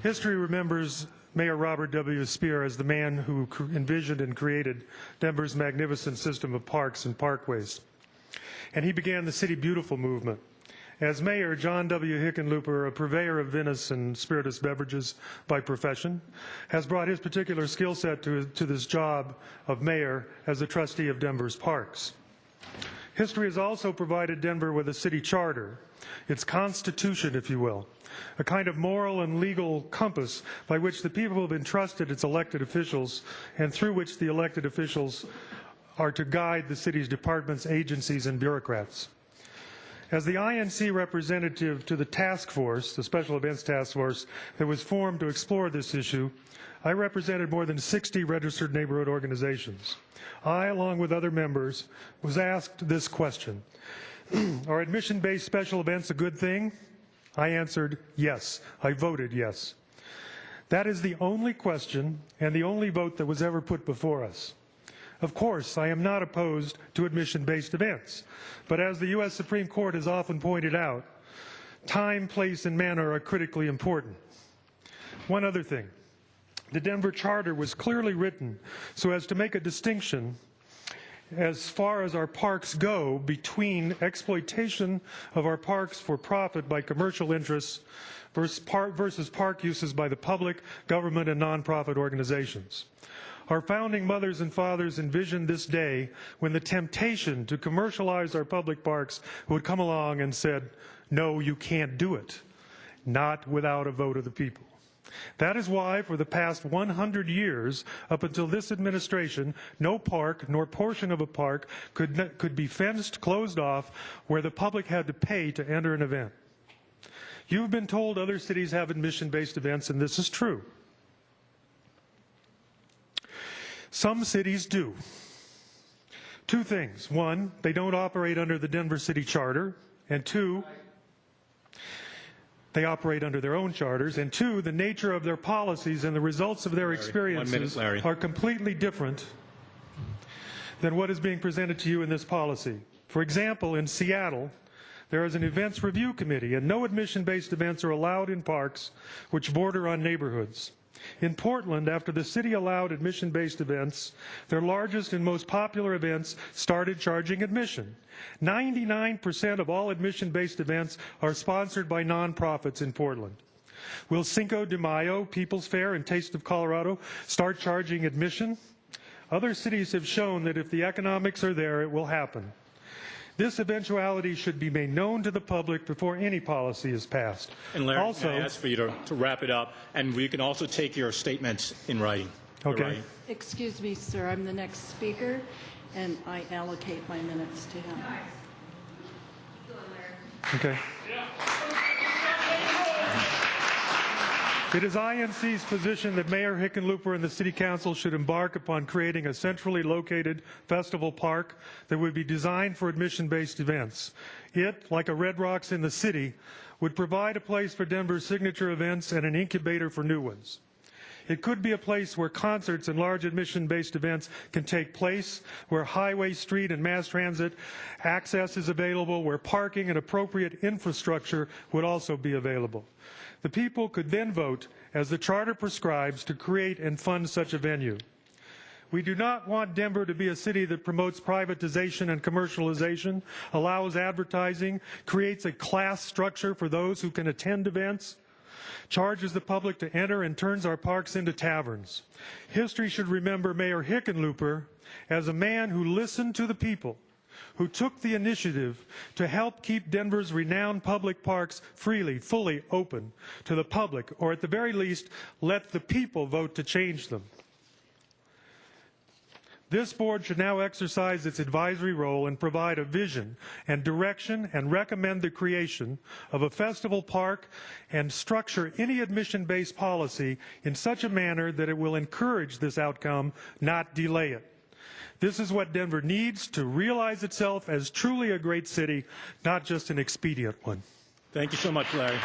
History remembers Mayor Robert W. Speer as the man who envisioned and created Denver's magnificent system of parks and parkways. And he began the City Beautiful movement. As mayor, John W. Hickenlooper, a purveyor of Venice and spirituous beverages by profession, has brought his particular skill set to this job of mayor as a trustee of Denver's parks. History has also provided Denver with a city charter, its constitution, if you will, a kind of moral and legal compass by which the people have entrusted its elected officials and through which the elected officials are to guide the city's departments, agencies, and bureaucrats. As the INC representative to the task force, the Special Events Task Force, that was formed to explore this issue, I represented more than 60 registered neighborhood organizations. I, along with other members, was asked this question: are admission-based special events a good thing? I answered yes. I voted yes. That is the only question and the only vote that was ever put before us. Of course, I am not opposed to admission-based events, but as the U.S. Supreme Court has often pointed out, time, place, and manner are critically important. One other thing. The Denver Charter was clearly written so as to make a distinction as far as our parks go between exploitation of our parks for profit by commercial interests versus park uses by the public, government, and nonprofit organizations. Our founding mothers and fathers envisioned this day when the temptation to commercialize our public parks would come along and said, no, you can't do it, not without a vote of the people. That is why for the past 100 years, up until this administration, no park nor portion of a park could be fenced, closed off, where the public had to pay to enter an event. You've been told other cities have admission-based events, and this is true. Some cities do. Two things. One, they don't operate under the Denver City Charter. And two, they operate under their own charters. And two, the nature of their policies and the results of their experiences are completely different than what is being presented to you in this policy. For example, in Seattle, there is an events review committee, and no admission-based events are allowed in parks which border on neighborhoods. In Portland, after the city allowed admission-based events, their largest and most popular events started charging admission. 99% of all admission-based events are sponsored by nonprofits in Portland. Will Cinco de Mayo, People's Fair, and Taste of Colorado start charging admission? Other cities have shown that if the economics are there, it will happen. This eventuality should be made known to the public before any policy is passed. And Larry, also, I ask for you to wrap it up, and we can also take your statements in writing. Okay. Excuse me, sir. I'm the next speaker, and I allocate my minutes to him. Okay. It is INC's position that Mayor Hickenlooper and the City Council should embark upon creating a centrally located festival park that would be designed for admission-based events. It, like a Red Rocks in the city, would provide a place for Denver's signature events and an incubator for new ones. It could be a place where concerts and large admission-based events can take place, where highway, street, and mass transit access is available, where parking and appropriate infrastructure would also be available. The people could then vote, as the Charter prescribes, to create and fund such a venue. We do not want Denver to be a city that promotes privatization and commercialization, allows advertising, creates a class structure for those who can attend events, charges the public to enter, and turns our parks into taverns. History should remember Mayor Hickenlooper as a man who listened to the people, who took the initiative to help keep Denver's renowned public parks fully open to the public, or at the very least, let the people vote to change them. This board should now exercise its advisory role and provide a vision and direction and recommend the creation of a festival park and structure any admission-based policy in such a manner that it will encourage this outcome, not delay it. This is what Denver needs to realize itself as truly a great city, not just an expedient one. Thank you so much, Larry.